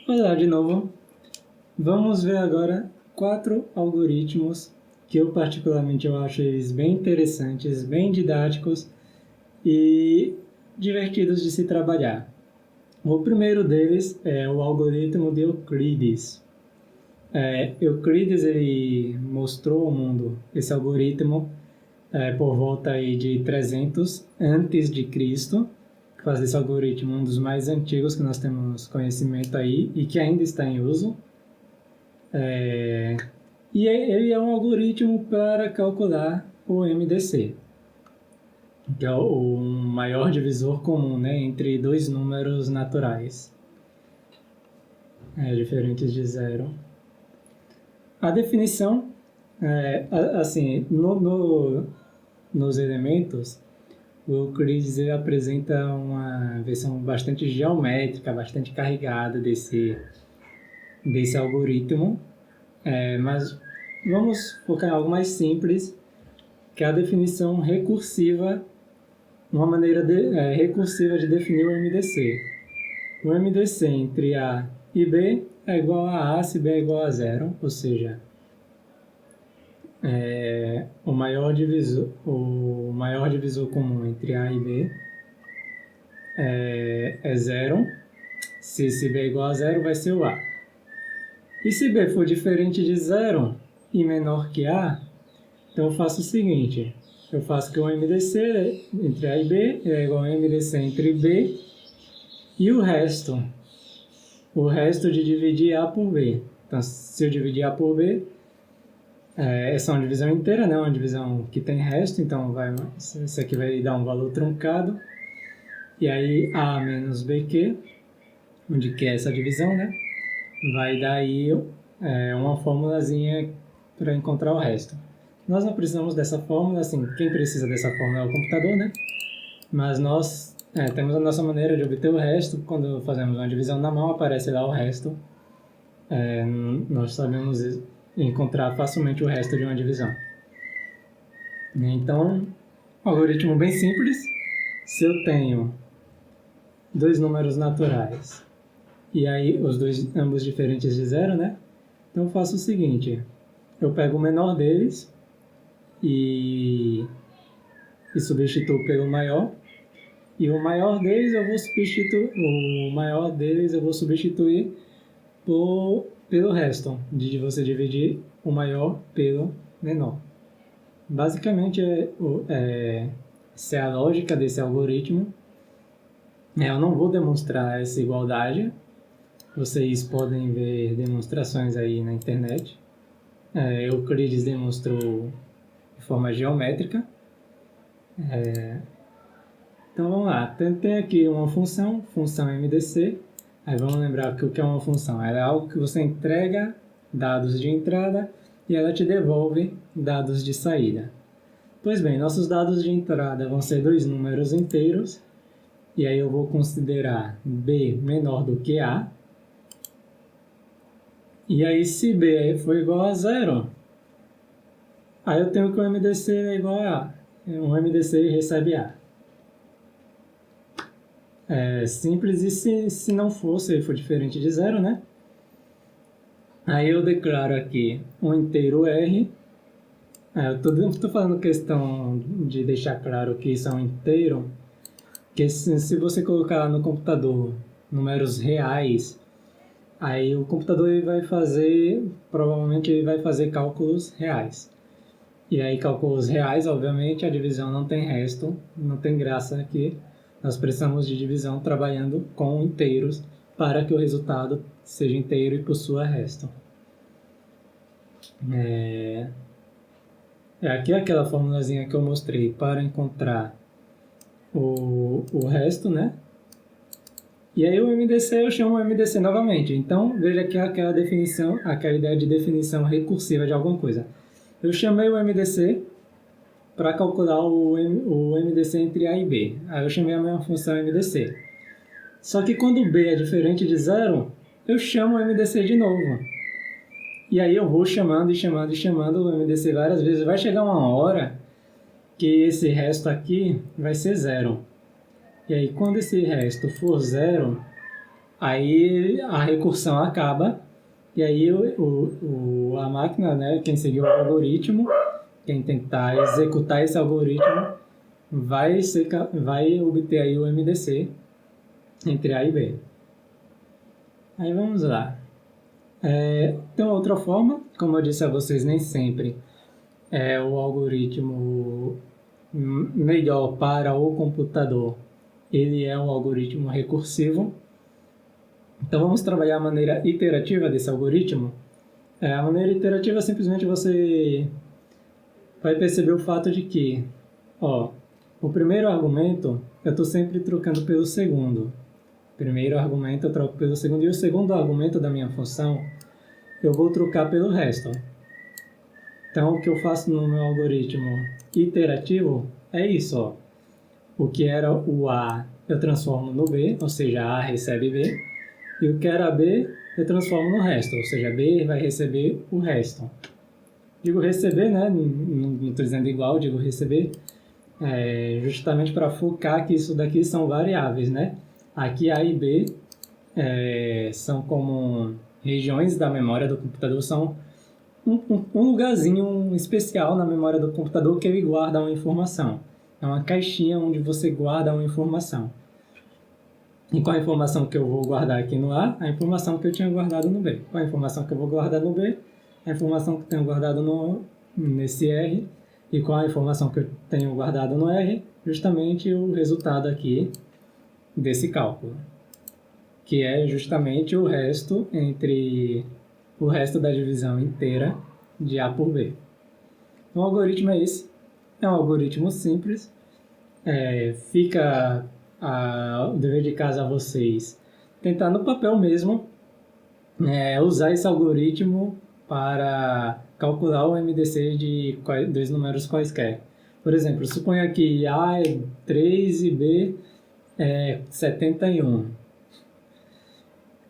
Olá de novo. Vamos ver agora 4 algoritmos que eu particularmente eu acho eles bem interessantes, bem didáticos e divertidos de se trabalhar. O primeiro deles é o algoritmo de Euclides. Euclides ele mostrou ao mundo esse algoritmo por volta aí de 300 antes de Cristo, que faz desse algoritmo um dos mais antigos que nós temos conhecimento aí e que ainda está em uso. Ele é um algoritmo para calcular o MDC, que é o maior divisor comum, né, entre dois números naturais diferentes de zero. A definição, assim, nos elementos, o Euclides apresenta uma versão bastante geométrica, bastante carregada desse algoritmo, mas vamos focar em algo mais simples, que é a definição recursiva, uma maneira recursiva de definir o MDC. O MDC entre A e B é igual a se B é igual a zero, ou seja, o maior divisor comum entre A e B é zero. Se B é igual a zero, vai ser o A. E se B for diferente de zero e menor que A, então eu faço o seguinte, eu faço que o MDC entre A e B é igual ao MDC entre B e o resto de dividir A por B. Então, se eu dividir A por B, essa é uma divisão inteira, né? Uma divisão que tem resto, então isso aqui vai dar um valor truncado. E aí A menos BQ, onde que é essa divisão, né? Vai dar aí uma formulazinha para encontrar o resto. Nós não precisamos dessa fórmula, assim, quem precisa dessa fórmula é o computador, né? Mas nós temos a nossa maneira de obter o resto. Quando fazemos uma divisão na mão, aparece lá o resto. Nós sabemos encontrar facilmente o resto de uma divisão. Então, um algoritmo bem simples. Se eu tenho dois números naturais e aí os dois ambos diferentes de zero, né? Então eu faço o seguinte, eu pego o menor deles e substituo pelo maior, e o maior deles eu vou substituir pelo resto, de você dividir o maior pelo menor. Basicamente essa é a lógica desse algoritmo. Eu não vou demonstrar essa igualdade, vocês podem ver demonstrações aí na internet. Euclides demonstrou de forma geométrica. Então vamos lá, tem aqui uma função MDC. Aí vamos lembrar que o que é uma função? Ela é algo que você entrega dados de entrada e ela te devolve dados de saída. Pois bem, nossos dados de entrada vão ser dois números inteiros, e aí eu vou considerar B menor do que A. E aí se B for igual a zero, aí eu tenho que o MDC é igual a A. O MDC recebe A. É simples, e se não for, se for diferente de zero, né? Aí eu declaro aqui um inteiro R. Eu estou falando questão de deixar claro que isso é um inteiro, porque se você colocar lá no computador números reais, aí o computador provavelmente ele vai fazer cálculos reais. E aí cálculos reais, obviamente, a divisão não tem resto, não tem graça aqui. Nós precisamos de divisão trabalhando com inteiros para que o resultado seja inteiro e possua resto. Aqui é aquela formulazinha que eu mostrei para encontrar o resto, né? E aí o MDC eu chamo o MDC novamente. Então, veja aqui aquela ideia de definição recursiva de alguma coisa. Eu chamei o MDC para calcular o MDC entre A e B. Aí eu chamei a minha função MDC. Só que quando B é diferente de zero, eu chamo o MDC de novo. E aí eu vou chamando o MDC várias vezes. Vai chegar uma hora que esse resto aqui vai ser zero. E aí quando esse resto for zero, Aí a recursão acaba, e aí a máquina, né, quem seguiu o algoritmo, quem tentar executar esse algoritmo, vai obter aí o MDC entre A e B. Aí vamos lá. Tem uma outra forma, como eu disse a vocês, nem sempre é o algoritmo melhor para o computador. Ele é um algoritmo recursivo. Então vamos trabalhar a maneira iterativa desse algoritmo. A maneira iterativa simplesmente você vai perceber o fato de que, o primeiro argumento eu estou sempre trocando pelo segundo. O primeiro argumento eu troco pelo segundo e o segundo argumento da minha função eu vou trocar pelo resto. Então o que eu faço no meu algoritmo iterativo é isso. O que era o A eu transformo no B, ou seja, A recebe B. E o que era B eu transformo no resto, ou seja, B vai receber o resto. Digo receber, né? Não estou dizendo igual, digo receber, justamente para focar que isso daqui são variáveis, né? Aqui A e B são como regiões da memória do computador, são um lugarzinho especial na memória do computador que ele guarda uma informação. É uma caixinha onde você guarda uma informação. E qual a informação que eu vou guardar aqui no A? A informação que eu tinha guardado no B. Qual a informação que eu vou guardar no B? A informação que eu tenho guardado nesse R. E qual a informação que eu tenho guardado no R? Justamente o resultado aqui desse cálculo, que é justamente o resto da divisão inteira de A por B. Então, o algoritmo é esse. É um algoritmo simples. Fica o dever de casa a vocês tentar no papel mesmo usar esse algoritmo para calcular o MDC de dois números quaisquer. Por exemplo, suponha que A é 3 e B é 71.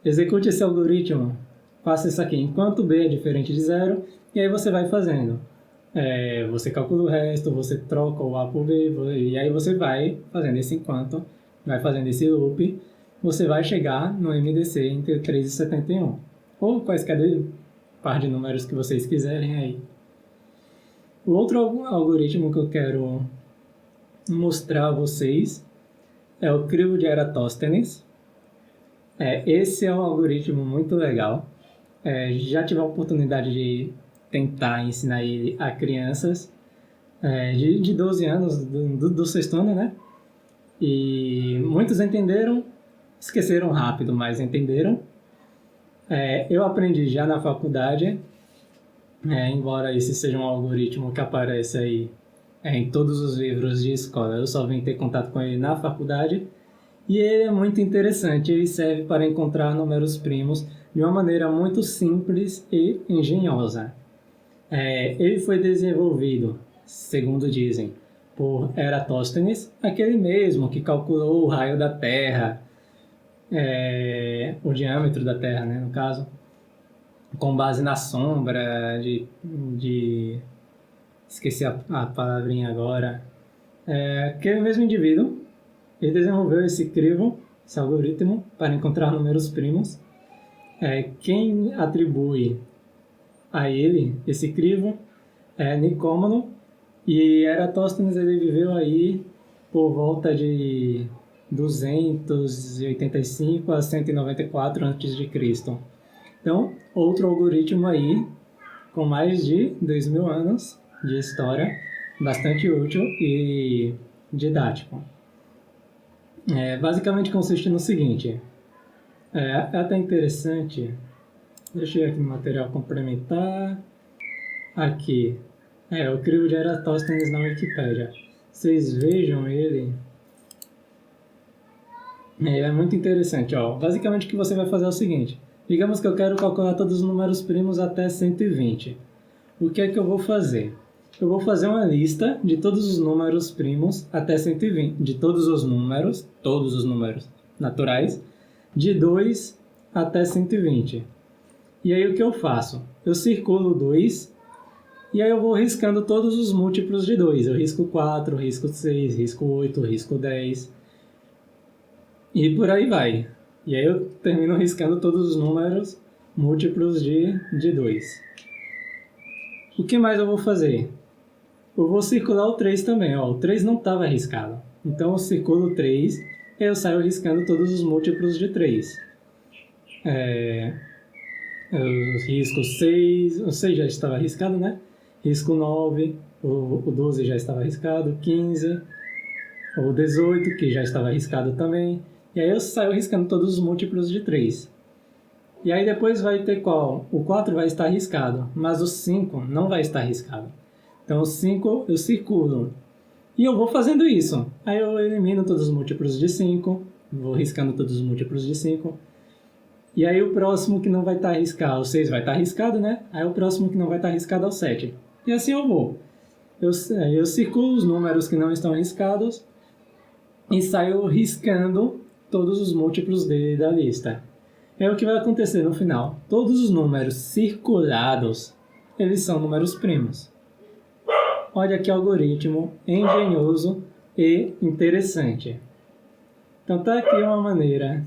Execute esse algoritmo, faça isso aqui enquanto B é diferente de zero, e aí você vai fazendo. Você calcula o resto, você troca o A por B, e aí você vai fazendo esse enquanto, vai fazendo esse loop, você vai chegar no MDC entre 3 e 71. Ou quaisquer par de números que vocês quiserem aí. O outro algoritmo que eu quero mostrar a vocês é o crivo de Eratóstenes. Esse é um algoritmo muito legal. Já tive a oportunidade de tentar ensinar ele a crianças de 12 anos, do sexto ano, né? E muitos entenderam, esqueceram rápido, mas entenderam. Eu aprendi já na faculdade, embora esse seja um algoritmo que aparece aí em todos os livros de escola, eu só vim ter contato com ele na faculdade. E ele é muito interessante, ele serve para encontrar números primos de uma maneira muito simples e engenhosa. Ele foi desenvolvido, segundo dizem, por Eratóstenes, aquele mesmo que calculou o raio da Terra, o diâmetro da Terra, né, no caso, com base na sombra esqueci a palavrinha agora. Aquele mesmo indivíduo, ele desenvolveu esse crivo, esse algoritmo, para encontrar números primos. Quem atribui a ele esse crivo é Nicômaco, e Eratóstenes ele viveu aí por volta de 285 a 194 a.C. Então, outro algoritmo aí com mais de 2.000 anos de história, bastante útil e didático. Basicamente consiste no seguinte, é até interessante, deixa eu ir aqui no material complementar, aqui, o crivo de Eratóstenes na Wikipédia, vocês vejam ele, é muito interessante, basicamente o que você vai fazer é o seguinte, digamos que eu quero calcular todos os números primos até 120, o que é que eu vou fazer? Eu vou fazer uma lista de todos os números primos até 120, de todos os números naturais, de 2 até 120. E aí o que eu faço? Eu circulo 2 e aí eu vou riscando todos os múltiplos de 2. Eu risco 4, risco 6, risco 8, risco 10 e por aí vai. E aí eu termino riscando todos os números múltiplos de 2. O que mais eu vou fazer? Eu vou circular o 3 também. Ó. O 3 não estava riscado. Então eu circulo o 3 e eu saio riscando todos os múltiplos de 3. Eu risco 6, o 6 já estava riscado, né? Risco 9, o 12 já estava riscado, 15, o 18, que já estava riscado também. E aí eu saio riscando todos os múltiplos de 3. E aí depois vai ter qual? O 4 vai estar riscado, mas o 5 não vai estar riscado. Então o 5 eu circulo. E eu vou fazendo isso. Aí eu elimino todos os múltiplos de 5, vou riscando todos os múltiplos de 5. E aí o próximo que não vai estar riscado, o 6 vai estar riscado, né? Aí o próximo que não vai estar riscado é o 7. E assim eu vou. Eu circulo os números que não estão riscados e saio riscando todos os múltiplos da lista. É o que vai acontecer no final. Todos os números circulados, eles são números primos. Olha que algoritmo engenhoso e interessante. Então tá aqui uma maneira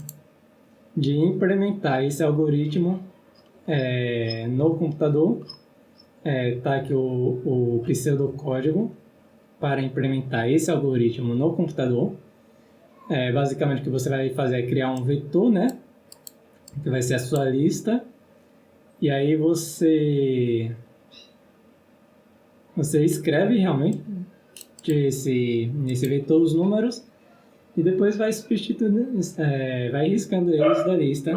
de implementar esse algoritmo no computador. Tá aqui o pseudocódigo para implementar esse algoritmo no computador. Basicamente o que você vai fazer é criar um vetor, né? Que vai ser a sua lista. E aí você escreve realmente nesse vetor os números e depois vai substituindo, vai riscando eles da lista.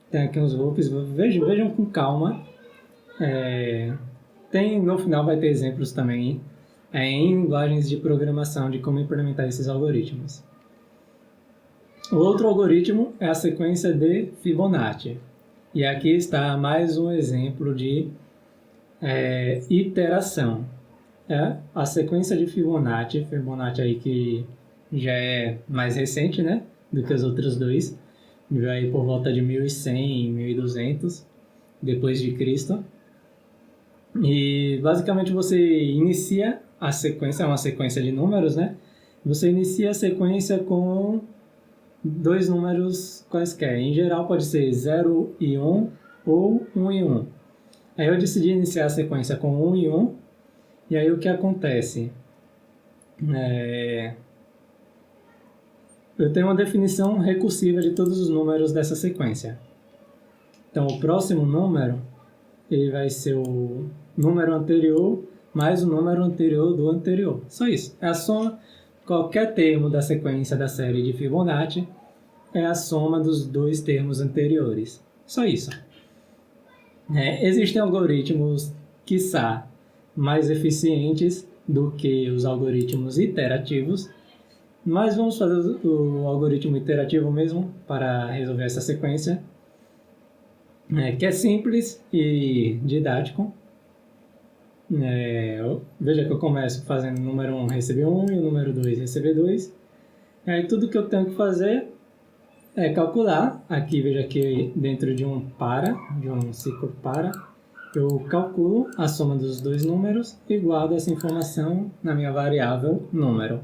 Tem aqui uns loops, vejam com calma. No final vai ter exemplos também em linguagens de programação de como implementar esses algoritmos. O outro algoritmo é a sequência de Fibonacci. E aqui está mais um exemplo de iteração. A sequência de Fibonacci aí que já é mais recente, né, do que os outros dois, vai por volta de 1100, 1200 depois de Cristo. E basicamente você inicia a sequência, é uma sequência de números, né? Você inicia a sequência com dois números quaisquer. Em geral pode ser 0 e 1 ou 1 e 1. Aí eu decidi iniciar a sequência com 1 e 1. E aí o que acontece? Eu tenho uma definição recursiva de todos os números dessa sequência. Então o próximo número ele vai ser o número anterior mais o número anterior do anterior. Só isso. É a soma. Qualquer termo da sequência da série de Fibonacci é a soma dos dois termos anteriores. Só isso. Existem algoritmos, quiçá, mais eficientes do que os algoritmos iterativos, mas vamos fazer o algoritmo iterativo mesmo para resolver essa sequência, que é simples e didático. Veja que eu começo fazendo o número 1 receber 1 e o número 2 receber 2. E aí tudo que eu tenho que fazer é calcular. Aqui, veja que dentro de um ciclo para, eu calculo a soma dos dois números e guardo essa informação na minha variável número.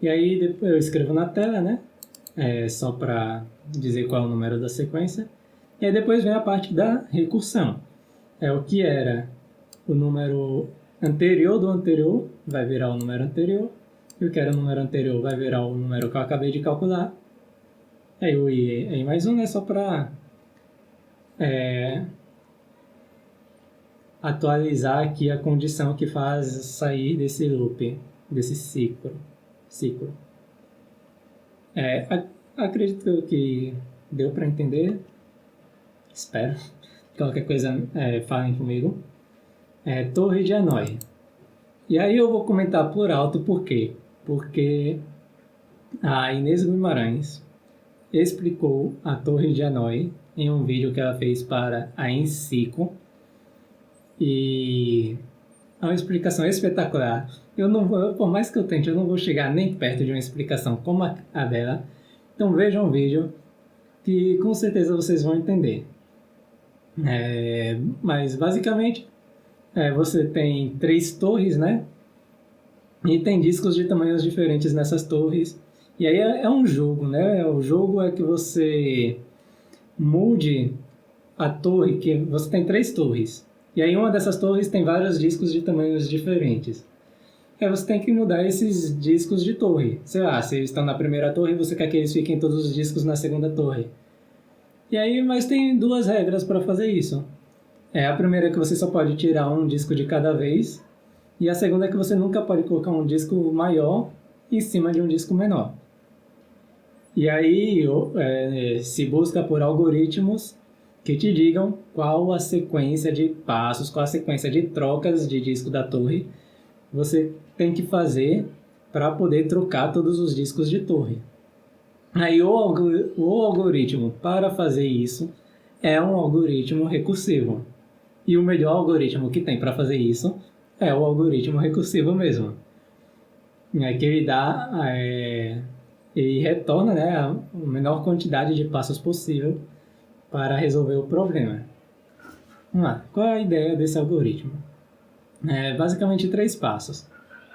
E aí depois eu escrevo na tela, né? Só para dizer qual é o número da sequência. E aí depois vem a parte da recursão. O que era o número anterior do anterior vai virar o número anterior. E o que era o número anterior vai virar o número que eu acabei de calcular. Aí o i mais 1 é só para atualizar aqui a condição que faz sair desse loop, desse ciclo. Acredito que deu para entender. Espero. Qualquer coisa, falem comigo. Torre de Hanoi. E aí eu vou comentar por alto por quê? Porque a Inês Guimarães explicou a Torre de Hanoi em um vídeo que ela fez para a Encico. E é uma explicação espetacular. Por mais que eu tente, eu não vou chegar nem perto de uma explicação como a dela. Então vejam o vídeo que com certeza vocês vão entender. Mas basicamente você tem 3 torres, né? E tem discos de tamanhos diferentes nessas torres. E aí é um jogo, né? O jogo é que você mude a torre, que você tem 3 torres. E aí uma dessas torres tem vários discos de tamanhos diferentes. Aí você tem que mudar esses discos de torre. Sei lá, se eles estão na primeira torre, você quer que eles fiquem todos os discos na segunda torre. E aí, mas tem 2 regras para fazer isso. A primeira é que você só pode tirar um disco de cada vez. E a segunda é que você nunca pode colocar um disco maior em cima de um disco menor. E aí se busca por algoritmos que te digam qual a sequência de passos, qual a sequência de trocas de disco da torre você tem que fazer para poder trocar todos os discos de torre. Aí o algoritmo para fazer isso é um algoritmo recursivo. E o melhor algoritmo que tem para fazer isso é o algoritmo recursivo mesmo. É que ele dá e retorna, né, a menor quantidade de passos possível para resolver o problema. Vamos lá. Qual é a ideia desse algoritmo? Basicamente 3 passos.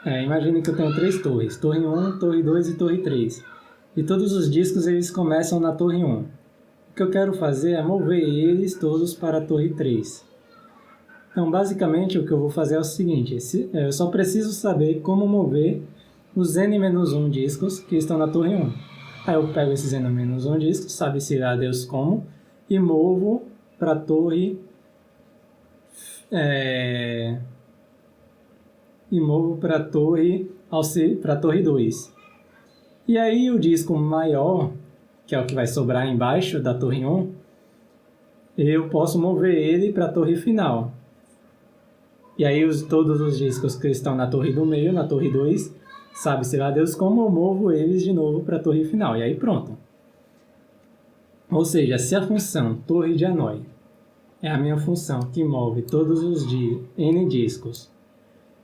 Imagine que eu tenho 3 torres. Torre 1, Torre 2 e Torre 3. E todos os discos eles começam na Torre 1. O que eu quero fazer é mover eles todos para a Torre 3. Então, basicamente, o que eu vou fazer é o seguinte. Eu só preciso saber como mover os N-1 discos que estão na Torre 1. Aí eu pego esses N-1 discos, sabe-se lá Deus como, e movo para a Torre... para a Torre 2. E aí o disco maior, que é o que vai sobrar embaixo da Torre 1, eu posso mover ele para a Torre final. E aí todos os discos que estão na Torre do meio, na Torre 2, sabe-se lá Deus como, eu movo eles de novo para a Torre final. E aí pronto. Ou seja, se a função Torre de Hanoi é a minha função que move todos os N discos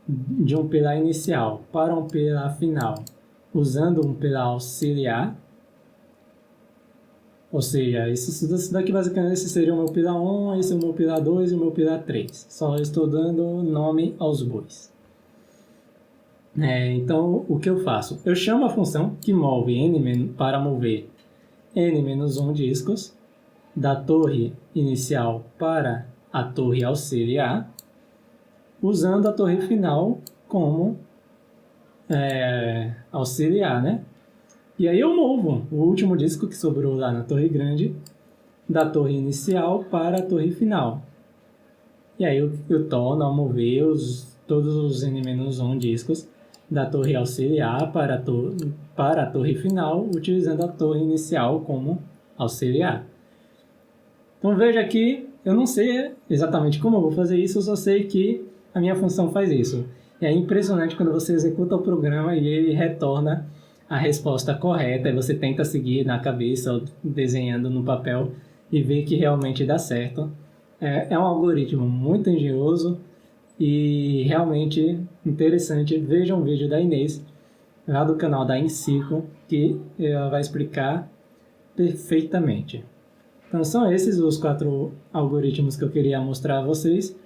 de um pilar inicial para um pilar final, usando um pilar auxiliar, ou seja, isso daqui basicamente esse seria o meu pilar 1, esse é o meu pilar 2 e o meu pilar 3. Só estou dando nome aos bois. Então, o que eu faço? Eu chamo a função que move N para mover N-1 discos da torre inicial para a torre auxiliar, usando a torre final como auxiliar, né? E aí eu movo o último disco que sobrou lá na torre grande da torre inicial para a torre final. E aí eu torno a mover todos os N-1 discos da torre auxiliar para a torre final, utilizando a torre inicial como auxiliar. Então veja que eu não sei exatamente como eu vou fazer isso, eu só sei que a minha função faz isso. E é impressionante quando você executa o programa e ele retorna a resposta correta, e você tenta seguir na cabeça ou desenhando no papel e ver que realmente dá certo. É um algoritmo muito engenhoso e realmente interessante. Veja um vídeo da Inês, lá do canal da Enciclo, que ela vai explicar perfeitamente. Então são esses os 4 algoritmos que eu queria mostrar a vocês.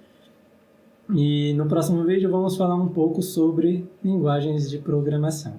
E no próximo vídeo vamos falar um pouco sobre linguagens de programação.